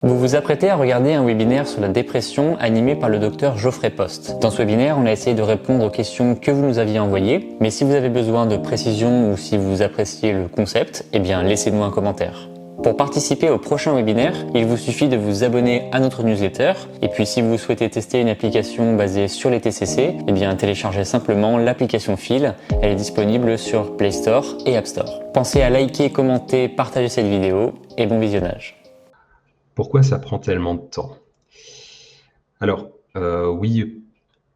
Vous vous apprêtez à regarder un webinaire sur la dépression animé par le docteur Geoffrey Post. Dans ce webinaire, on a essayé de répondre aux questions que vous nous aviez envoyées, mais si vous avez besoin de précision ou si vous appréciez le concept, eh bien laissez-nous un commentaire. Pour participer au prochain webinaire, il vous suffit de vous abonner à notre newsletter, et puis si vous souhaitez tester une application basée sur les TCC, eh bien téléchargez simplement l'application Phil, elle est disponible sur Play Store et App Store. Pensez à liker, commenter, partager cette vidéo, et bon visionnage. Pourquoi ça prend tellement de temps? Alors, oui,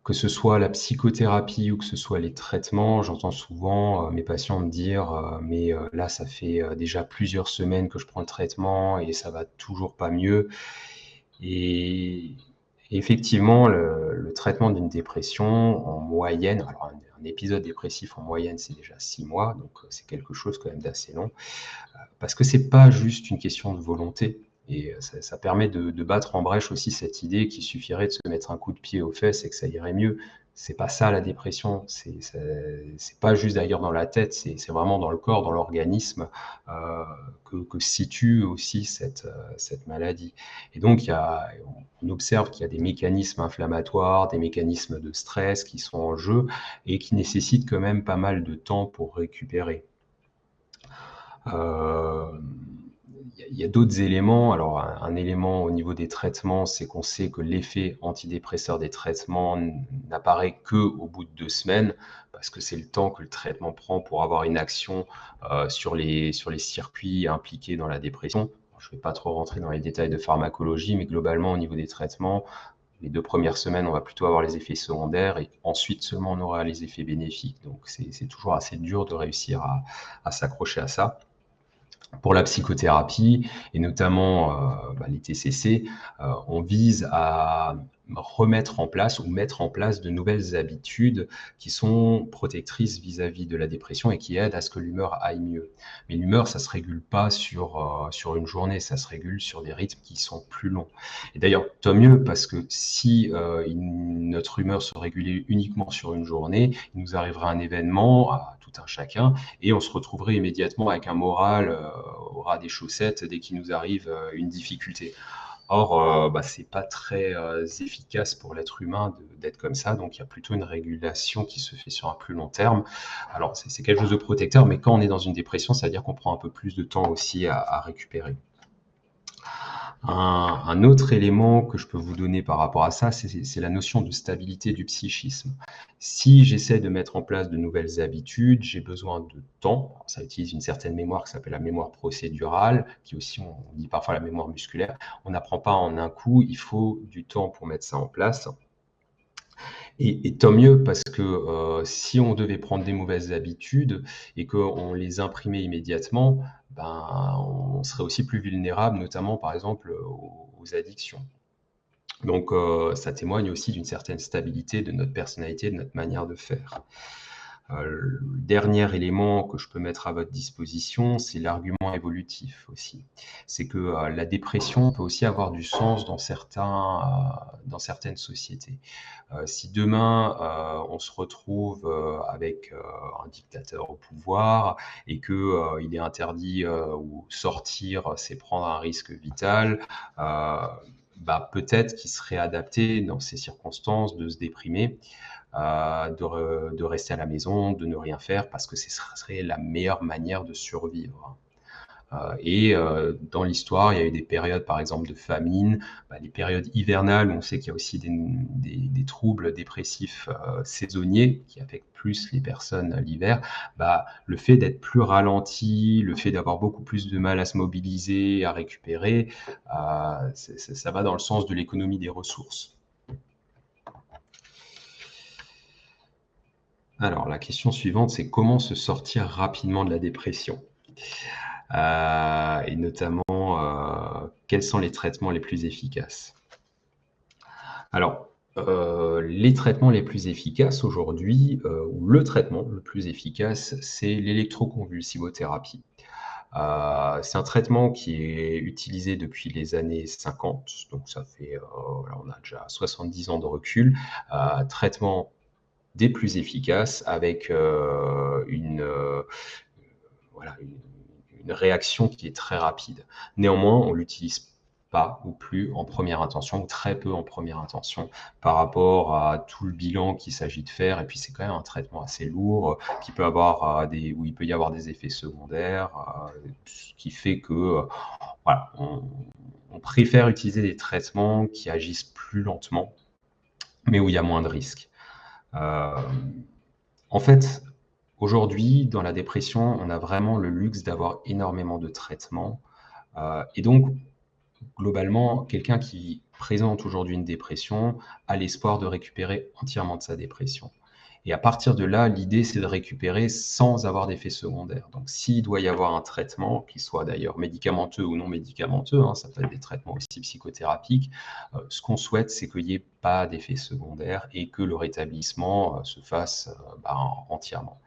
que ce soit la psychothérapie ou que ce soit les traitements, j'entends souvent, mes patients me dire: «Mais, là, ça fait, déjà plusieurs semaines que je prends le traitement et ça va toujours pas mieux» et effectivement, le traitement d'une dépression, en moyenne, alors un épisode dépressif, en moyenne, c'est déjà 6 mois, donc, c'est quelque chose quand même d'assez long. Parce que c'est pas juste une question de volonté et ça permet de battre en brèche aussi cette idée qu'il suffirait de se mettre un coup de pied aux fesses et que ça irait mieux. C'est pas ça la dépression, c'est pas juste d'ailleurs dans la tête, c'est vraiment dans le corps, dans l'organisme, que se situe aussi cette maladie et donc on observe qu'il y a des mécanismes inflammatoires, des mécanismes de stress qui sont en jeu et qui nécessitent quand même pas mal de temps pour récupérer. Il y a d'autres éléments. Alors un élément au niveau des traitements, c'est qu'on sait que l'effet antidépresseur des traitements n'apparaît qu'au bout de 2 semaines, parce que c'est le temps que le traitement prend pour avoir une action, sur les circuits impliqués dans la dépression. Je ne vais pas trop rentrer dans les détails de pharmacologie, mais globalement au niveau des traitements, les 2 premières semaines, on va plutôt avoir les effets secondaires et ensuite seulement on aura les effets bénéfiques. Donc c'est toujours assez dur de réussir à s'accrocher à ça. Pour la psychothérapie et notamment, les TCC, on vise à remettre en place ou mettre en place de nouvelles habitudes qui sont protectrices vis-à-vis de la dépression et qui aident à ce que l'humeur aille mieux. Mais l'humeur, ça se régule pas sur une journée, ça se régule sur des rythmes qui sont plus longs. Et d'ailleurs, tant mieux parce que si, notre humeur se régulait uniquement sur une journée, il nous arriverait un événement à tout un chacun et on se retrouverait immédiatement avec un moral au ras des chaussettes dès qu'il nous arrive une difficulté. Or, c'est pas très efficace pour l'être humain d'être comme ça, donc il y a plutôt une régulation qui se fait sur un plus long terme. Alors, c'est quelque chose de protecteur, mais quand on est dans une dépression, ça veut dire qu'on prend un peu plus de temps aussi à récupérer. Un autre élément que je peux vous donner par rapport à ça, c'est la notion de stabilité du psychisme. Si j'essaie de mettre en place de nouvelles habitudes, j'ai besoin de temps. Alors, ça utilise une certaine mémoire qui s'appelle la mémoire procédurale, qui aussi, on dit parfois la mémoire musculaire. On n'apprend pas en un coup, il faut du temps pour mettre ça en place. Et tant mieux parce que si on devait prendre des mauvaises habitudes et qu'on les imprimait immédiatement, on serait aussi plus vulnérable, notamment par exemple aux addictions. Donc ça témoigne aussi d'une certaine stabilité de notre personnalité, de notre manière de faire. Le dernier élément que je peux mettre à votre disposition, c'est l'argument évolutif aussi. C'est que la dépression peut aussi avoir du sens dans certaines sociétés. Si demain on se retrouve avec un dictateur au pouvoir et que il est interdit ou sortir, c'est prendre un risque vital, peut-être qu'il serait adapté dans ces circonstances de se déprimer, de rester à la maison, de ne rien faire parce que ce serait la meilleure manière de survivre. Dans l'histoire, il y a eu des périodes, par exemple, de famine, les périodes hivernales, où on sait qu'il y a aussi des troubles dépressifs saisonniers qui affectent plus les personnes l'hiver. Le fait d'être plus ralenti, le fait d'avoir beaucoup plus de mal à se mobiliser, à récupérer, ça va dans le sens de l'économie des ressources. Alors, la question suivante, c'est comment se sortir rapidement de la dépression? Et notamment, quels sont les traitements les plus efficaces? Alors, les traitements les plus efficaces aujourd'hui, ou le traitement le plus efficace, c'est l'électroconvulsivothérapie. C'est un traitement qui est utilisé depuis les années 50, donc ça fait, voilà, on a déjà 70 ans de recul. Traitement des plus efficaces avec, voilà, une réaction qui est très rapide. Néanmoins, on l'utilise pas ou plus en première intention, ou très peu en première intention par rapport à tout le bilan qu'il s'agit de faire. Et puis c'est quand même un traitement assez lourd qui peut avoir où il peut y avoir des effets secondaires, ce qui fait que voilà, on préfère utiliser des traitements qui agissent plus lentement, mais où il y a moins de risques. En fait, aujourd'hui, dans la dépression, on a vraiment le luxe d'avoir énormément de traitements. Et donc, globalement, quelqu'un qui présente aujourd'hui une dépression a l'espoir de récupérer entièrement de sa dépression. Et à partir de là, l'idée, c'est de récupérer sans avoir d'effets secondaires. Donc, s'il doit y avoir un traitement, qu'il soit d'ailleurs médicamenteux ou non médicamenteux, ça peut être des traitements aussi psychothérapiques, ce qu'on souhaite, c'est qu'il n'y ait pas d'effets secondaires et que le rétablissement se fasse entièrement.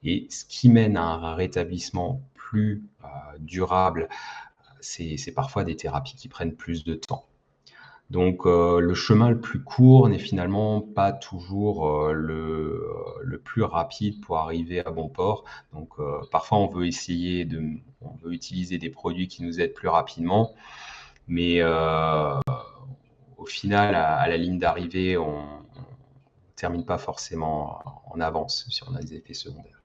Et ce qui mène à un rétablissement plus durable, c'est parfois des thérapies qui prennent plus de temps. Donc le chemin le plus court n'est finalement pas toujours le plus rapide pour arriver à bon port. Donc parfois on veut utiliser des produits qui nous aident plus rapidement, mais au final, à la ligne d'arrivée, on ne termine pas forcément en avance si on a des effets secondaires.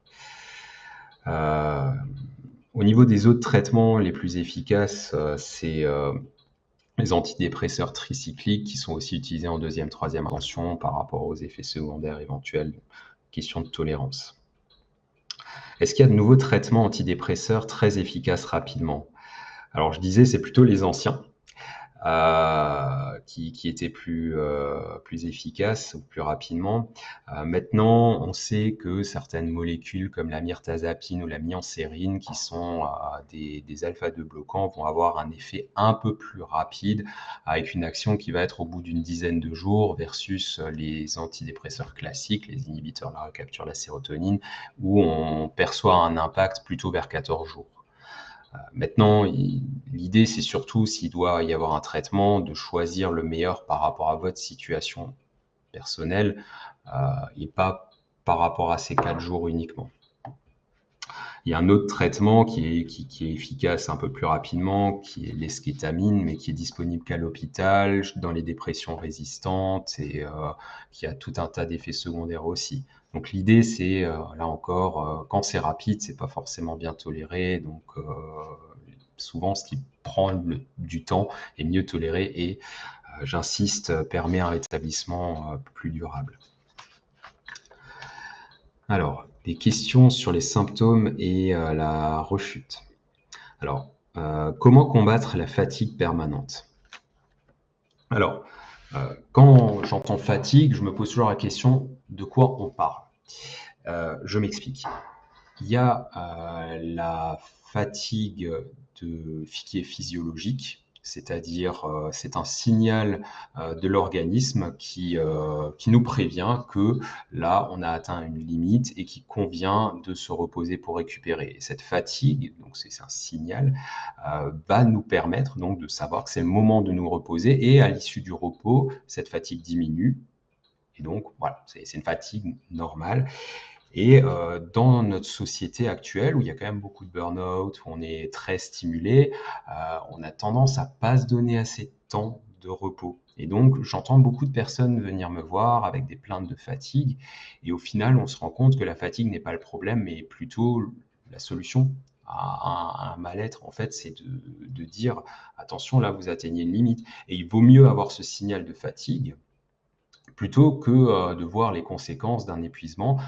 Au niveau des autres traitements les plus efficaces, c'est les antidépresseurs tricycliques qui sont aussi utilisés en deuxième, troisième intention par rapport aux effets secondaires éventuels, question de tolérance. Est-ce qu'il y a de nouveaux traitements antidépresseurs très efficaces rapidement? Alors je disais, c'est plutôt les anciens qui étaient plus efficaces ou plus rapidement. Maintenant, on sait que certaines molécules comme la myrtazapine ou la myansérine, qui sont des alpha-2 bloquants, vont avoir un effet un peu plus rapide, avec une action qui va être au bout d'une dizaine de jours, versus les antidépresseurs classiques, les inhibiteurs de la recapture de la sérotonine, où on perçoit un impact plutôt vers 14 jours. Maintenant, l'idée, c'est surtout, s'il doit y avoir un traitement, de choisir le meilleur par rapport à votre situation personnelle et pas par rapport à ces 4 jours uniquement. Il y a un autre traitement qui est efficace un peu plus rapidement, qui est l'eskétamine, mais qui est disponible qu'à l'hôpital, dans les dépressions résistantes et qui a tout un tas d'effets secondaires aussi. Donc l'idée, c'est, là encore, quand c'est rapide, c'est pas forcément bien toléré. Donc souvent, ce qui prend du temps est mieux toléré et, j'insiste, permet un rétablissement plus durable. Alors, des questions sur les symptômes et la rechute. Alors, comment combattre la fatigue permanente? Alors, quand j'entends fatigue, je me pose toujours la question de quoi on parle. Je m'explique. Il y a la fatigue qui est physiologique, c'est-à-dire c'est un signal de l'organisme qui nous prévient que là, on a atteint une limite et qu'il convient de se reposer pour récupérer. Et cette fatigue, donc c'est un signal, va nous permettre donc de savoir que c'est le moment de nous reposer et à l'issue du repos, cette fatigue diminue. Et donc, voilà, c'est une fatigue normale. Et dans notre société actuelle, où il y a quand même beaucoup de burn-out, où on est très stimulé, on a tendance à pas se donner assez de temps de repos. Et donc, j'entends beaucoup de personnes venir me voir avec des plaintes de fatigue. Et au final, on se rend compte que la fatigue n'est pas le problème, mais plutôt la solution à un mal-être. En fait, c'est de dire, attention, là, vous atteignez une limite. Et il vaut mieux avoir ce signal de fatigue plutôt que de voir les conséquences d'un épuisement.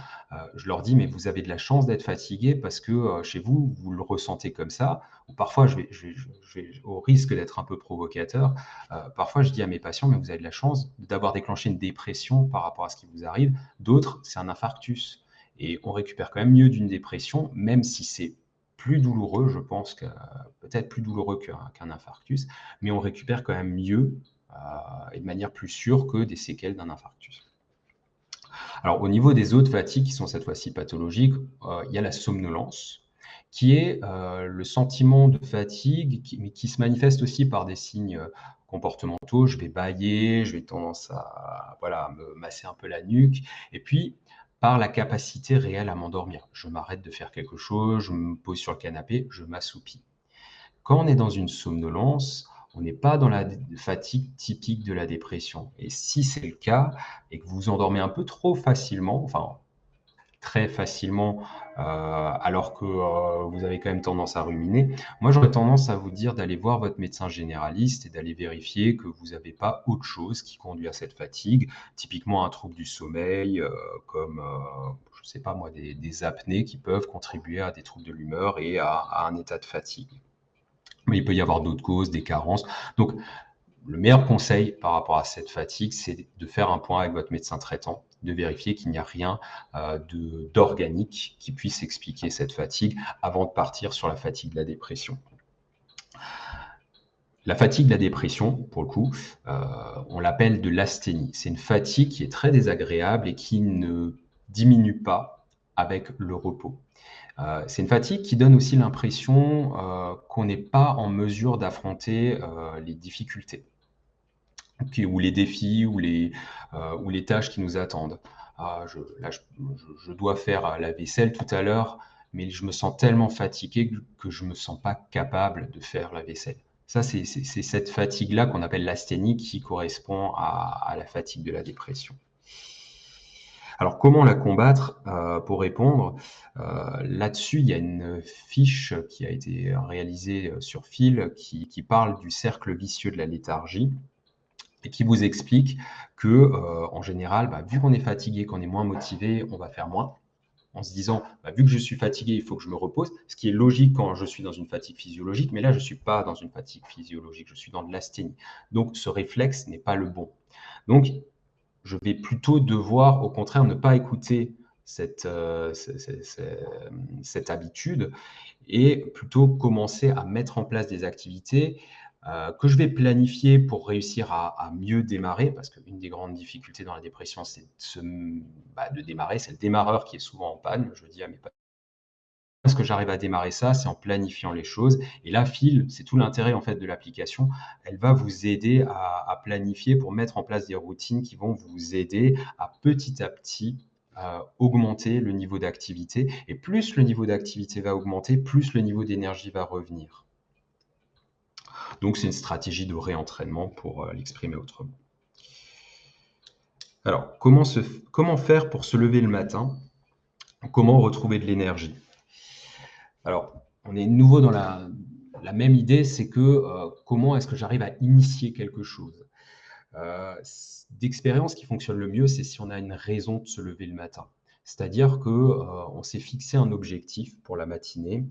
Je leur dis: «Mais vous avez de la chance d'être fatigué parce que chez vous, vous le ressentez comme ça». Ou parfois, je vais au risque d'être un peu provocateur, parfois je dis à mes patients: «Mais vous avez de la chance d'avoir déclenché une dépression par rapport à ce qui vous arrive. D'autres, c'est un infarctus» et on récupère quand même mieux d'une dépression, même si c'est plus douloureux, je pense que peut-être plus douloureux qu'un infarctus, mais on récupère quand même mieux et de manière plus sûre que des séquelles d'un infarctus. Alors, au niveau des autres fatigues qui sont cette fois-ci pathologiques, il y a la somnolence, qui est le sentiment de fatigue, mais qui se manifeste aussi par des signes comportementaux. Je vais bâiller, je vais tendance à voilà, me masser un peu la nuque, et puis par la capacité réelle à m'endormir. Je m'arrête de faire quelque chose, je me pose sur le canapé, je m'assoupis. Quand on est dans une somnolence, on n'est pas dans la fatigue typique de la dépression. Et si c'est le cas, et que vous vous endormez un peu trop facilement, enfin très facilement, alors que vous avez quand même tendance à ruminer, moi j'aurais tendance à vous dire d'aller voir votre médecin généraliste et d'aller vérifier que vous n'avez pas autre chose qui conduit à cette fatigue, typiquement un trouble du sommeil, comme, je ne sais pas moi, des apnées qui peuvent contribuer à des troubles de l'humeur et à un état de fatigue. Mais il peut y avoir d'autres causes, des carences. Donc, le meilleur conseil par rapport à cette fatigue, c'est de faire un point avec votre médecin traitant, de vérifier qu'il n'y a rien d'organique qui puisse expliquer cette fatigue avant de partir sur la fatigue de la dépression. La fatigue de la dépression, pour le coup, on l'appelle de l'asthénie. C'est une fatigue qui est très désagréable et qui ne diminue pas avec le repos. C'est une fatigue qui donne aussi l'impression qu'on n'est pas en mesure d'affronter les difficultés ou les défis ou les tâches qui nous attendent. Je dois faire la vaisselle tout à l'heure, mais je me sens tellement fatigué que je ne me sens pas capable de faire la vaisselle. Ça, c'est cette fatigue-là qu'on appelle l'asthénie qui correspond à la fatigue de la dépression. Alors, comment la combattre pour répondre là-dessus, il y a une fiche qui a été réalisée sur fil qui parle du cercle vicieux de la léthargie et qui vous explique que, en général, vu qu'on est fatigué, qu'on est moins motivé, on va faire moins, en se disant, vu que je suis fatigué, il faut que je me repose, ce qui est logique quand je suis dans une fatigue physiologique, mais là, je ne suis pas dans une fatigue physiologique, je suis dans de l'asthénie. Donc, ce réflexe n'est pas le bon. Donc, je vais plutôt devoir, au contraire, ne pas écouter cette habitude et plutôt commencer à mettre en place des activités que je vais planifier pour réussir à mieux démarrer, parce qu'une des grandes difficultés dans la dépression, c'est de démarrer, c'est le démarreur qui est souvent en panne. Je dis à mes patients, est-ce que j'arrive à démarrer ça? C'est en planifiant les choses. Et là, Phil, c'est tout l'intérêt en fait de l'application. Elle va vous aider à planifier pour mettre en place des routines qui vont vous aider à petit augmenter le niveau d'activité. Et plus le niveau d'activité va augmenter, plus le niveau d'énergie va revenir. Donc, c'est une stratégie de réentraînement pour l'exprimer autrement. Alors, comment faire pour se lever le matin? Comment retrouver de l'énergie? Alors, on est nouveau dans la même idée, c'est que comment est-ce que j'arrive à initier quelque chose? D'expérience, ce qui fonctionne le mieux, c'est si on a une raison de se lever le matin. C'est-à-dire qu'on s'est fixé un objectif pour la matinée,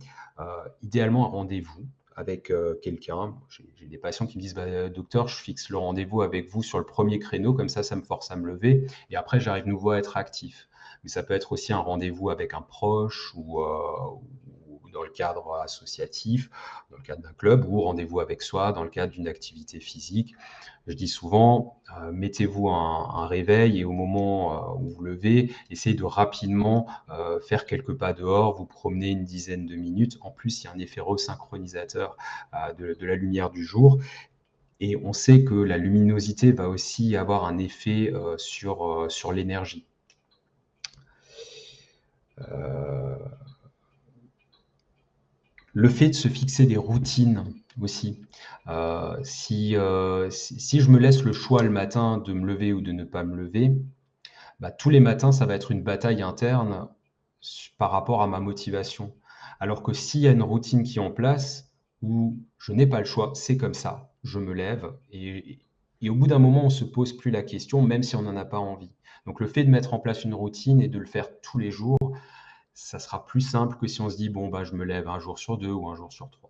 idéalement un rendez-vous avec quelqu'un. J'ai des patients qui me disent, docteur, je fixe le rendez-vous avec vous sur le premier créneau, comme ça me force à me lever, et après j'arrive nouveau à être actif. Mais ça peut être aussi un rendez-vous avec un proche ou dans le cadre associatif, dans le cadre d'un club, ou rendez-vous avec soi dans le cadre d'une activité physique. Je dis souvent, mettez-vous un réveil et au moment où vous levez, essayez de rapidement faire quelques pas dehors, vous promener une dizaine de minutes. En plus, il y a un effet resynchronisateur de la lumière du jour. Et on sait que la luminosité va aussi avoir un effet sur l'énergie. Le fait de se fixer des routines aussi. Si je me laisse le choix le matin de me lever ou de ne pas me lever, tous les matins, ça va être une bataille interne par rapport à ma motivation. Alors que s'il y a une routine qui est en place, où je n'ai pas le choix, c'est comme ça, je me lève et au bout d'un moment, on ne se pose plus la question, même si on n'en a pas envie. Donc le fait de mettre en place une routine et de le faire tous les jours, ça sera plus simple que si on se dit, bon, je me lève un jour sur 2 ou un jour sur 3.